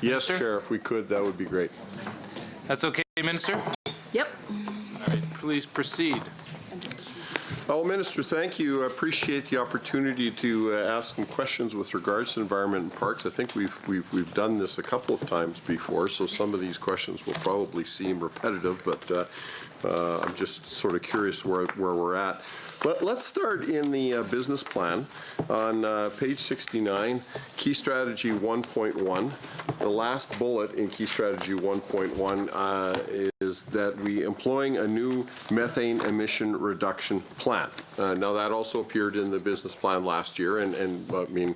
Yes, Chair, if we could, that would be great. That's okay, Minister? Yep. All right, please proceed. Well, Minister, thank you. I appreciate the opportunity to ask some questions with regards to environment and parks. I think we've done this a couple of times before, so some of these questions will probably seem repetitive, but I'm just sort of curious where we're at. Let's start in the business plan on page 69, Key Strategy 1.1. The last bullet in Key Strategy 1.1 is that we employing a new methane emission reduction plan. Now that also appeared in the business plan last year, and I mean,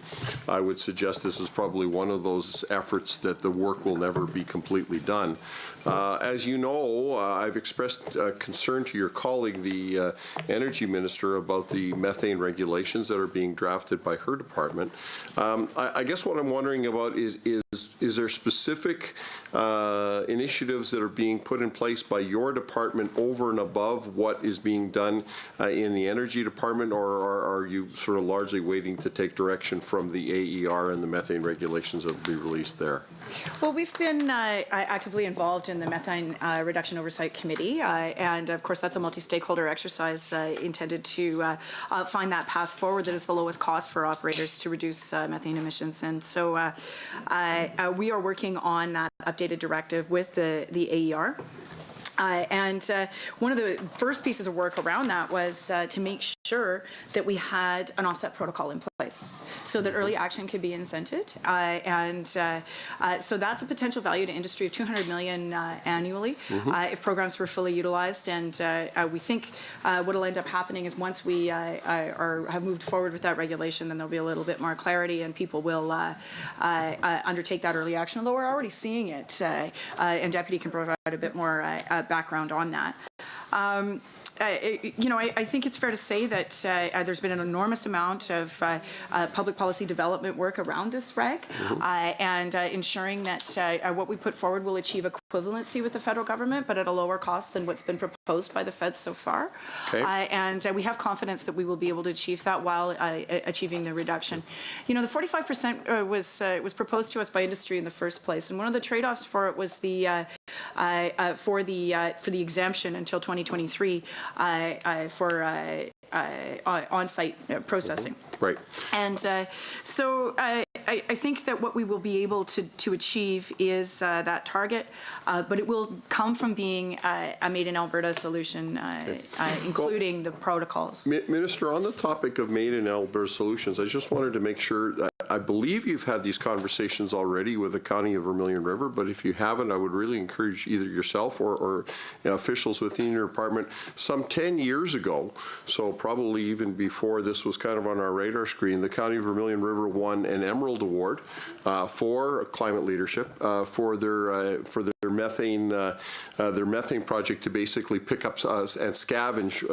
I would suggest this is probably one of those efforts that the work will never be completely done. As you know, I've expressed concern to your colleague, the Energy Minister, about the methane regulations that are being drafted by her department. I guess what I'm wondering about is there specific initiatives that are being put in place by your department over and above what is being done in the Energy Department, or are you sort of largely waiting to take direction from the AER and the methane regulations that will be released there? Well, we've been actively involved in the Methane Reduction Oversight Committee, and of course that's a multi-stakeholder exercise intended to find that path forward that is the lowest cost for operators to reduce methane emissions. And so we are working on that updated directive with the AER. And one of the first pieces of work around that was to make sure that we had an offset protocol in place so that early action could be incented. So that's a potential value to industry of $200 million annually if programs were fully utilized. And we think what will end up happening is once we have moved forward with that regulation, then there'll be a little bit more clarity and people will undertake that early action, although we're already seeing it. And Deputy can provide a bit more background on that. I think it's fair to say that there's been an enormous amount of public policy development work around this reg, and ensuring that what we put forward will achieve equivalency with the federal government, but at a lower cost than what's been proposed by the feds so far. Okay. And we have confidence that we will be able to achieve that while achieving the reduction. You know, the 45% was proposed to us by industry in the first place, and one of the trade-offs for it was the for the exemption until 2023 for on-site processing. Right. And so I think that what we will be able to achieve is that target, but it will come from being a Made in Alberta solution, including the protocols. Minister, on the topic of Made in Alberta solutions, I just wanted to make sure that I believe you've had these conversations already with the County of Vermilion River, but if you haven't, I would really encourage either yourself or officials within your department. Some 10 years ago, so probably even before this was kind of on our radar screen, the County of Vermilion River won an Emerald Award for climate leadership for their methane project to basically pick up and scavenge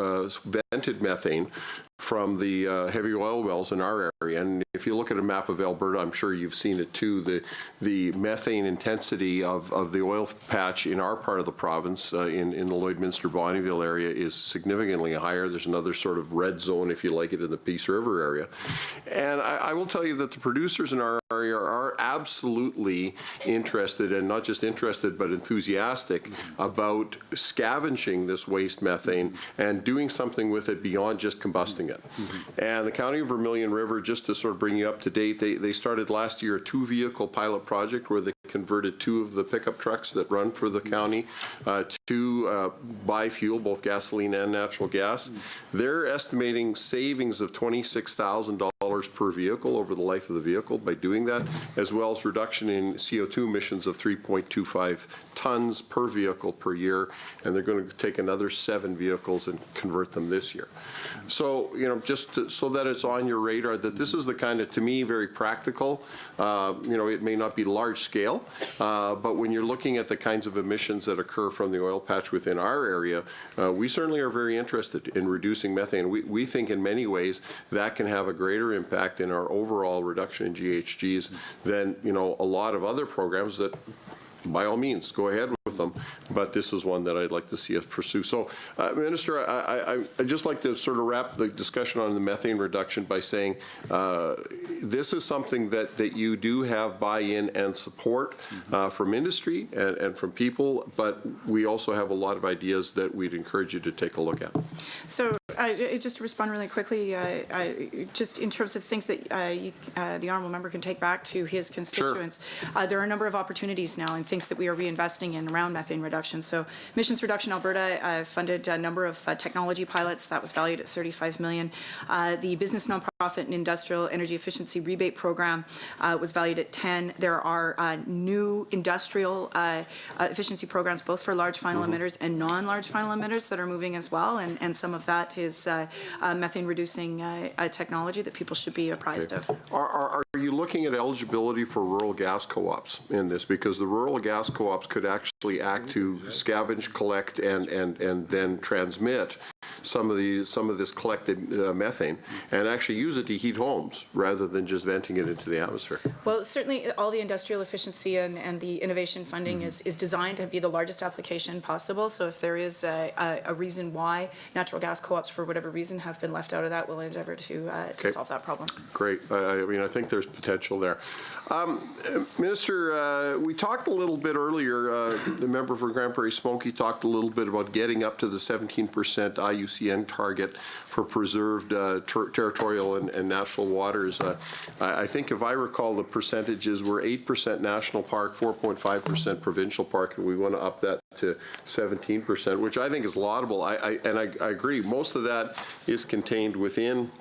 vented methane from the heavy oil wells in our area. And if you look at a map of Alberta, I'm sure you've seen it too, the methane intensity of the oil patch in our part of the province, in the Lloydminster-Bonnyville area, is significantly higher. There's another sort of red zone, if you like it, in the Peace River area. And I will tell you that the producers in our area are absolutely interested, and not just interested, but enthusiastic about scavenging this waste methane and doing something with it beyond just combusting it. And the County of Vermilion River, just to sort of bring you up to date, they started last year a 2-vehicle pilot project where they converted 2 of the pickup trucks that run for the county to biofuel, both gasoline and natural gas. They're estimating savings of $26,000 per vehicle over the life of the vehicle by doing that, as well as reduction in CO2 emissions of 3.25 tons per vehicle per year, and they're going to take another 7 vehicles and convert them this year. So, you know, just so that it's on your radar, that this is the kind of, to me, very practical, you know, it may not be large scale, but when you're looking at the kinds of emissions that occur from the oil patch within our area, we certainly are very interested in reducing methane. We think in many ways that can have a greater impact in our overall reduction in GHGs than, you know, a lot of other programs that, by all means, go ahead with with them, but this is one that I'd like to see us pursue. So, Minister, I'd just like to sort of wrap the discussion on the methane reduction by saying this is something that you do have buy-in and support from industry and from people, but we also have a lot of ideas that we'd encourage you to take a look at. So just to respond really quickly, just in terms of things that the honourable member can take back to his constituents, there are a number of opportunities now and things that we are reinvesting in around methane reduction. So Emissions Reduction Alberta funded a number of technology pilots that was valued at $35 million. The Business Nonprofit and Industrial Energy Efficiency Rebate Program was valued at 10. There are new industrial efficiency programs both for large final emitters and non-large final emitters that are moving as well, and some of that is methane reducing technology that people should be apprised of. Are you looking at eligibility for rural gas co-ops in this? Because the rural gas co-ops could actually act to scavenge, collect, and then transmit some of this collected methane and actually use it to heat homes rather than just venting it into the atmosphere. Well, certainly all the industrial efficiency and the innovation funding is designed to be the largest application possible. So if there is a reason why natural gas co-ops, for whatever reason, have been left out of that, we'll endeavour to solve that problem. Great. I mean, I think there's potential there. Minister, we talked a little bit earlier, the member for Grand Prairie Smoky talked a little bit about getting up to the 17% IUCN target for preserved territorial and national waters. I think if I recall the percentages were 8% national park, 4.5% provincial park, and we want to up that to 17%, which I think is laudable. I agree. Most of that is contained within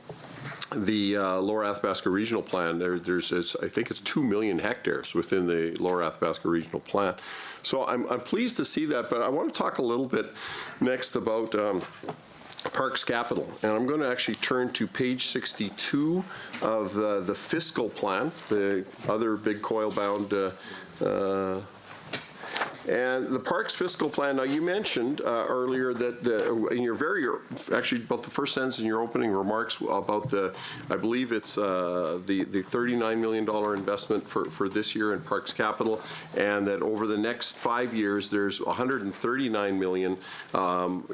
the Lower Athabasca Regional Plan. There's I think it's 2 million hectares within the Lower Athabasca Regional Plan. So I'm pleased to see that, but I want to talk a little bit next about Parks Capital. And I'm going to actually turn to page 62 of the fiscal plan, the other big coil-bound and the Parks fiscal plan. Now, you mentioned earlier that in your actually about the first sentence in your opening remarks about I believe it's the $39 million investment for this year in Parks Capital, and that over the next 5 years there's $139 million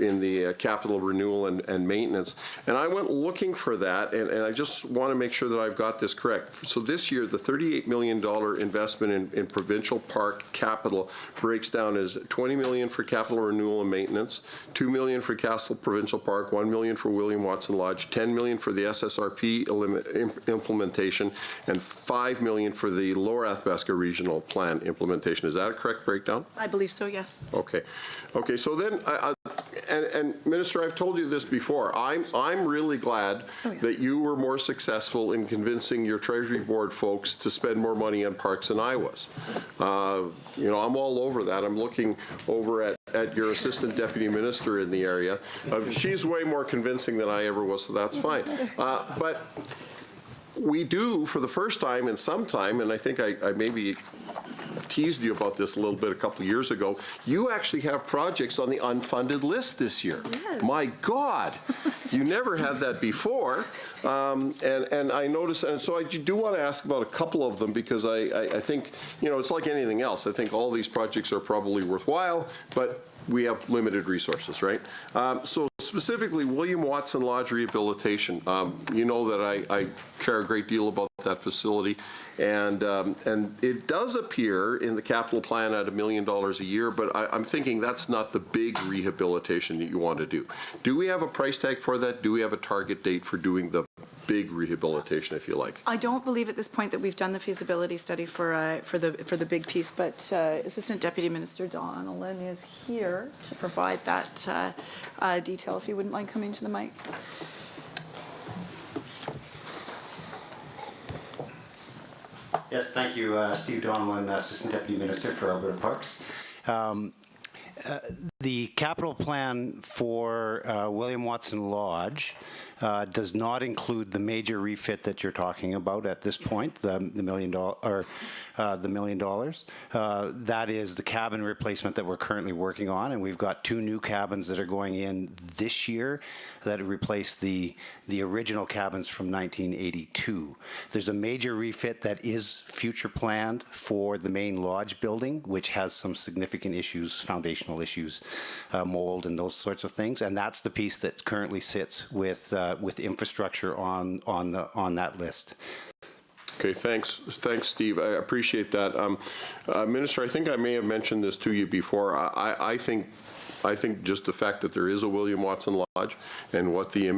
in the capital renewal and maintenance. And I went looking for that, and I just want to make sure that I've got this correct. So this year, the $38 million investment in provincial park capital breaks down as $20 million for capital renewal and maintenance, $2 million for Castle Provincial Park, $1 million for William Watson Lodge, $10 million for the SSRP implementation, and $5 million for the Lower Athabasca Regional Plan implementation. Is that a correct breakdown? I believe so, yes. Okay. Okay. So then, and Minister, I've told you this before. I'm really glad that you were more successful in convincing your Treasury Board folks to spend more money on parks than I was. You know, I'm all over that. I'm looking over at your Assistant Deputy Minister in the area. She's way more convincing than I ever was, so that's fine. But we do, for the first time in some time, and I think I maybe teased you about this a little bit a couple of years ago, you actually have projects on the unfunded list this year. Yes. My God, you never had that before. And I noticed, and so I do want to ask about a couple of them, because I think, you know, it's like anything else. I think all these projects are probably worthwhile, but we have limited resources, right? So specifically, William Watson Lodge rehabilitation. You know that I care a great deal about that facility, and it does appear in the capital plan at $1 million a year, but I'm thinking that's not the big rehabilitation that you want to do. Do we have a price tag for that? Do we have a target date for doing the big rehabilitation, if you like? I don't believe at this point that we've done the feasibility study for the big piece, but Assistant Deputy Minister Donnellan is here to provide that detail, if you wouldn't mind coming to the mic. Yes, thank you, Steve Donnellan, Assistant Deputy Minister for Alberta Parks. The capital plan for William Watson Lodge does not include the major refit that you're talking about at this point, the $1 million. That is the cabin replacement that we're currently working on, and we've got 2 new cabins that are going in this year that replace the original cabins from 1982. There's a major refit that is future planned for the main lodge building, which has some significant issues, foundational issues, mold and those sorts of things, and that's the piece that currently sits with infrastructure on that list. Okay, thanks, Steve. I appreciate that. Minister, I think I may have mentioned this to you before. I think just the fact that there is a William Watson Lodge and what the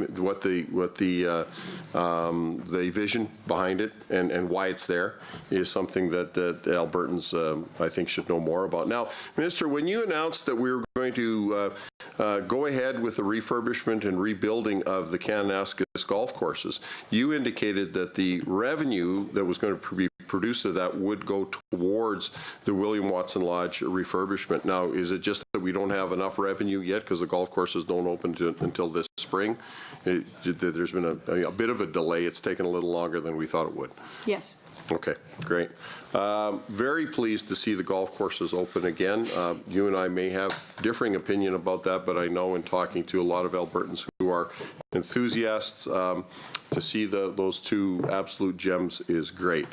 vision behind it and why it's there is something that Albertans I think should know more about. Now, Minister, when you announced that we were going to go ahead with the refurbishment and rebuilding of the Kananaskis golf courses, you indicated that the revenue that was going to be produced of that would go towards the William Watson Lodge refurbishment. Now, is it just that we don't have enough revenue yet because the golf courses don't open until this spring? There's been a bit of a delay. It's taken a little longer than we thought it would. Yes. Okay, great. Very pleased to see the golf courses open again. You and I may have differing opinion about that, but I know in talking to a lot of Albertans who are enthusiasts, to see those 2 absolute gems is great.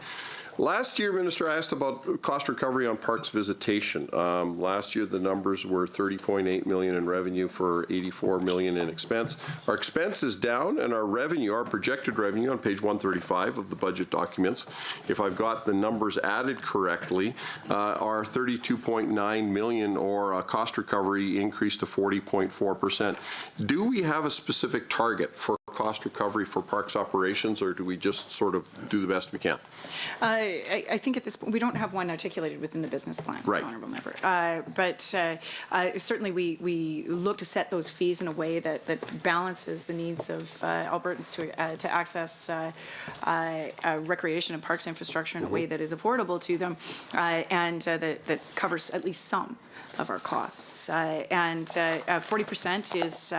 Last year, Minister, I asked about cost recovery on parks visitation. Last year, the numbers were $30.8 million in revenue for $84 million in expense. Our expense is down, and our revenue, our projected revenue on page 135 of the budget documents, if I've got the numbers added correctly, are $32.9 million, or a cost recovery increase to 40.4%. Do we have a specific target for cost recovery for parks operations, or do we just sort of do the best we can? I think at this point, we don't have one articulated within the business plan, right. Honourable Member. But certainly we look to set those fees in a way that balances the needs of Albertans to access recreation and parks infrastructure in a way that is affordable to them and that covers at least some of our costs. And 40% is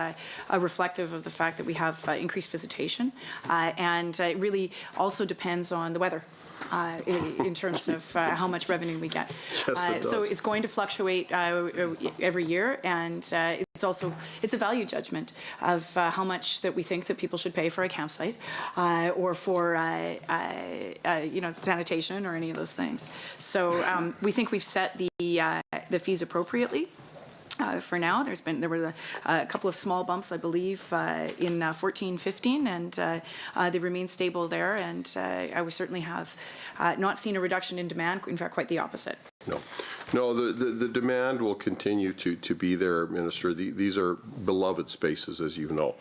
reflective of the fact that we have increased visitation, and it really also depends on the weather. In terms of how much revenue we get. Yes, it does. So it's going to fluctuate every year, and it's a value judgment of how much that we think that people should pay for a campsite or for sanitation or any of those things. So we think we've set the fees appropriately. For now, there were a couple of small bumps, I believe, in 14-15, and they remain stable there. And we certainly have not seen a reduction in demand. In fact, quite the opposite. No, the demand will continue to be there, Minister. These are beloved spaces, as you know.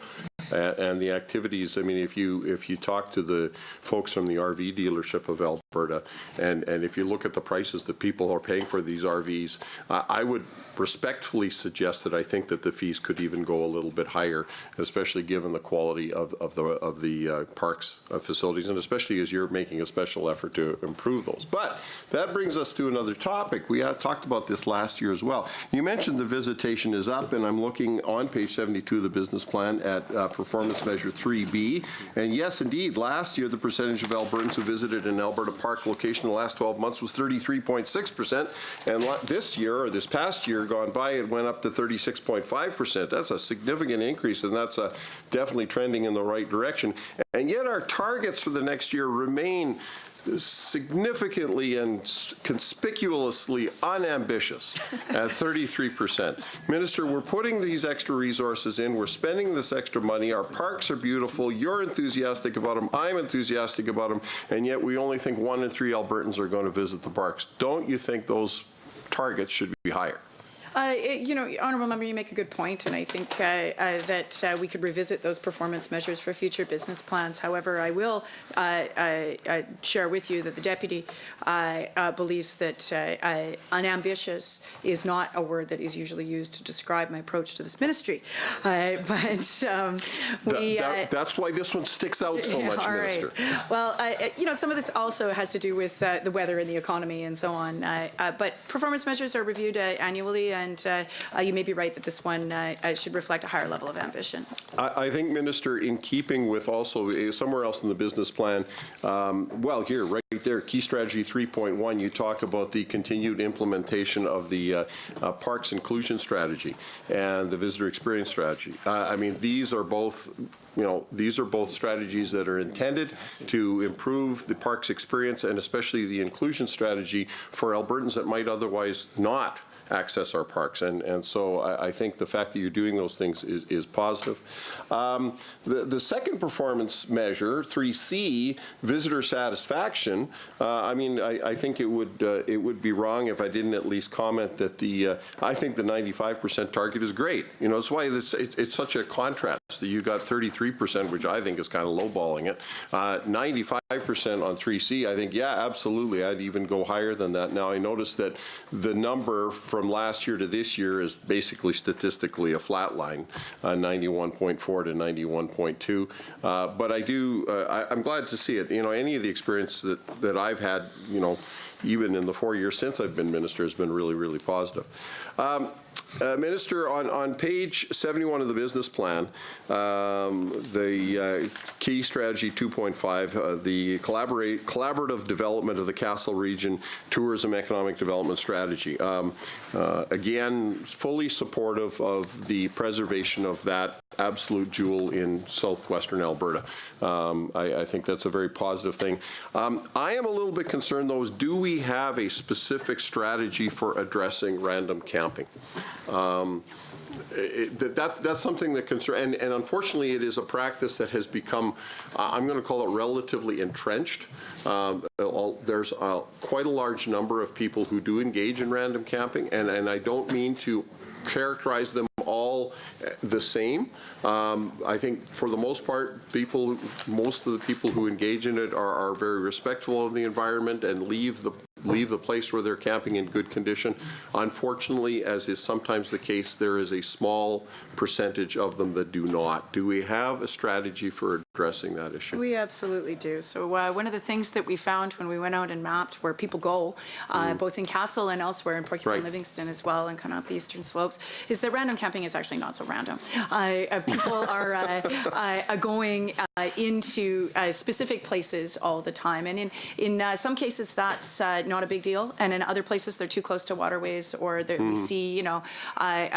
And the activities, I mean, if you talk to the folks from the RV dealership of Alberta, and if you look at the prices that people are paying for these RVs, I would respectfully suggest that I think that the fees could even go a little bit higher, especially given the quality of the parks facilities, and especially as you're making a special effort to improve those. But that brings us to another topic. We talked about this last year as well. You mentioned the visitation is up, and I'm looking on page 72 of the business plan at performance measure 3B. And yes, indeed, last year the percentage of Albertans who visited an Alberta park location in the last 12 months was 33.6%. And this year, or this past year gone by, it went up to 36.5%. That's a significant increase, and that's definitely trending in the right direction. And yet our targets for the next year remain significantly and conspicuously unambitious at 33%. Minister, we're putting these extra resources in, we're spending this extra money, our parks are beautiful, you're enthusiastic about them, I'm enthusiastic about them, and yet we only think 1 in 3 Albertans are going to visit the parks. Don't you think those targets should be higher? Honourable Member, you make a good point, and I think that we could revisit those performance measures for future business plans. However, I will share with you that the Deputy believes that unambitious is not a word that is usually used to describe my approach to this ministry. That's why this one sticks out so much, Minister. Right. Well, some of this also has to do with the weather and the economy and so on. But performance measures are reviewed annually, and you may be right that this one should reflect a higher level of ambition. I think, Minister, in keeping with also somewhere else in the business plan, well, here, right there, Key Strategy 3.1, you talk about the continued implementation of the Parks Inclusion Strategy and the Visitor Experience Strategy. I mean, these are both strategies that are intended to improve the parks experience and especially the inclusion strategy for Albertans that might otherwise not access our parks. And so I think the fact that you're doing those things is positive. The second performance measure, 3C, visitor satisfaction, I mean, I think it would be wrong if I didn't at least comment that I think the 95% target is great. You know, that's why it's such a contrast that you got 33%, which I think is kind of lowballing it. 95% on 3C, I think, yeah, absolutely. I'd even go higher than that. Now, I noticed that the number from last year to this year is basically statistically a flat line, 91.4 to 91.2. But I'm glad to see it. You know, any of the experience that I've had, you know, even in the 4 years since I've been minister, has been really, really positive. Minister, on page 71 of the business plan, the Key Strategy 2.5, the collaborative development of the Castle Region Tourism Economic Development Strategy. Again, fully supportive of the preservation of that absolute jewel in southwestern Alberta. I think that's a very positive thing. I am a little bit concerned, though, is do we have a specific strategy for addressing random camping? That's something that concerns, and unfortunately it is a practice that has become, I'm going to call it relatively entrenched. There's quite a large number of people who do engage in random camping, and I don't mean to characterize them all the same. I think for the most part, most of the people who engage in it are very respectful of the environment and leave the place where they're camping in good condition. Unfortunately, as is sometimes the case, there is a small percentage of them that do not. Do we have a strategy for addressing that issue? We absolutely do. So one of the things that we found when we went out and mapped where people go, both in Castle and elsewhere in Porcupine, Livingston as well, and kind of up the eastern slopes, is that random camping is actually not so random. People are going into specific places all the time, and in some cases that's not a big deal, and in other places they're too close to waterways, or we see, you know,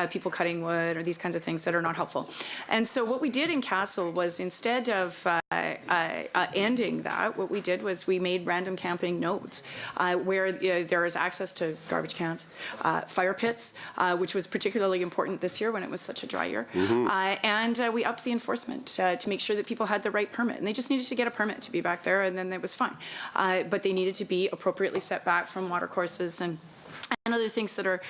people cutting wood or these kinds of things that are not helpful. And so what we did in Castle was, instead of ending that, what we did was we made random camping nodes where there is access to garbage cans, fire pits, which was particularly important this year when it was such a dry year, and we upped the enforcement to make sure that people had the right permit, and they just needed to get a permit to be back there, and then it was fine. But they needed to be appropriately set back from water courses and other things that are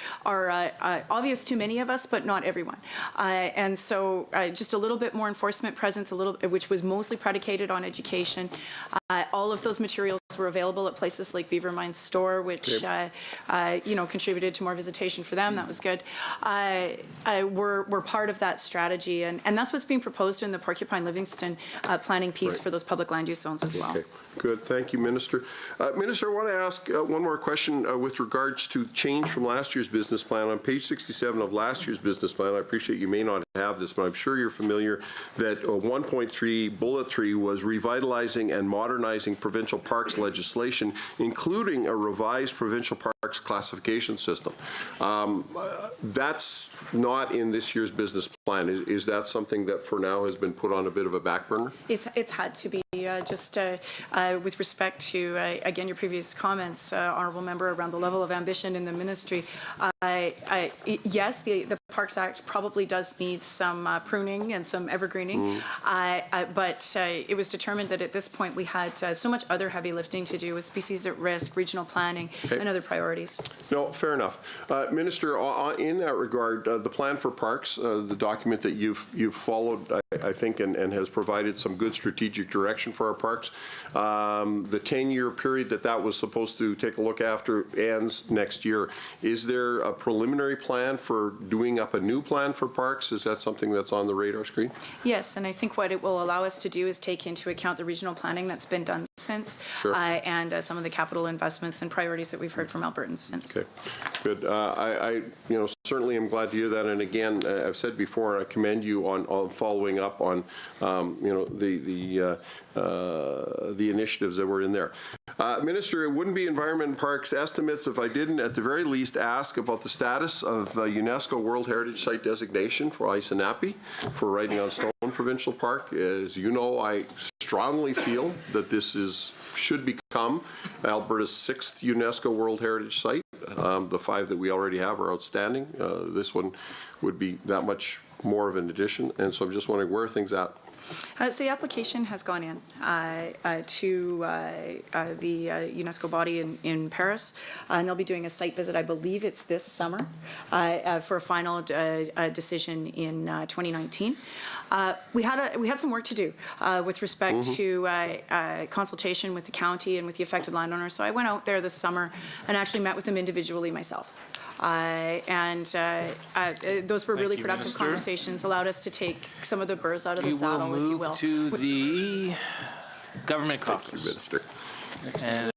obvious to many of us, but not everyone. And so just a little bit more enforcement presence, which was mostly predicated on education. All of those materials were available at places like Beaver Mine Store, which you know, contributed to more visitation for them. That was good. We're part of that strategy, and that's what's being proposed in the Porcupine Livingston planning piece for those public land use zones as well. Okay. Good. Thank you, Minister. Minister, I want to ask one more question with regards to change from last year's business plan. On page 67 of last year's business plan, I appreciate you may not have this, but I'm sure you're familiar that 1.3 bullet 3 was revitalizing and modernizing provincial parks legislation, including a revised provincial parks classification system. That's not in this year's business plan. Is that something that for now has been put on a bit of a back burner? It's had to be. Just with respect to, again, your previous comments, Honourable Member, around the level of ambition in the ministry, yes, the Parks Act probably does need some pruning and some evergreening, but it was determined that at this point we had so much other heavy lifting to do with species at risk, regional planning, and other priorities. No, fair enough. Minister, in that regard, the plan for parks, the document that you've followed, I think, and has provided some good strategic direction for our parks. The 10-year period that was supposed to take a look after ends next year. Is there a preliminary plan for doing up a new plan for parks? Is that something that's on the radar screen? Yes, and I think what it will allow us to do is take into account the regional planning that's been done since, and some of the capital investments and priorities that we've heard from Albertans since. Okay, good. I certainly am glad to hear that. And again, I've said before, I commend you on following up on, the initiatives that were in there. Minister, it wouldn't be Environment and Parks estimates if I didn't at the very least ask about the status of UNESCO World Heritage Site designation for Isanapi for Writing on Stone Provincial Park. As you know, I strongly feel that this should become Alberta's 6th UNESCO World Heritage Site. The 5 that we already have are outstanding. This one would be that much more of an addition, and so I'm just wondering where are things at? So the application has gone in to the UNESCO body in Paris, and they'll be doing a site visit. I believe it's this summer for a final decision in 2019. We had some work to do with respect to consultation with the county and with the affected landowners. So I went out there this summer and actually met with them individually myself. Those were really productive Minister. conversations, allowed us to take some of the burrs out of the We will saddle, if you will. move to the government Thank caucus. you, Minister. And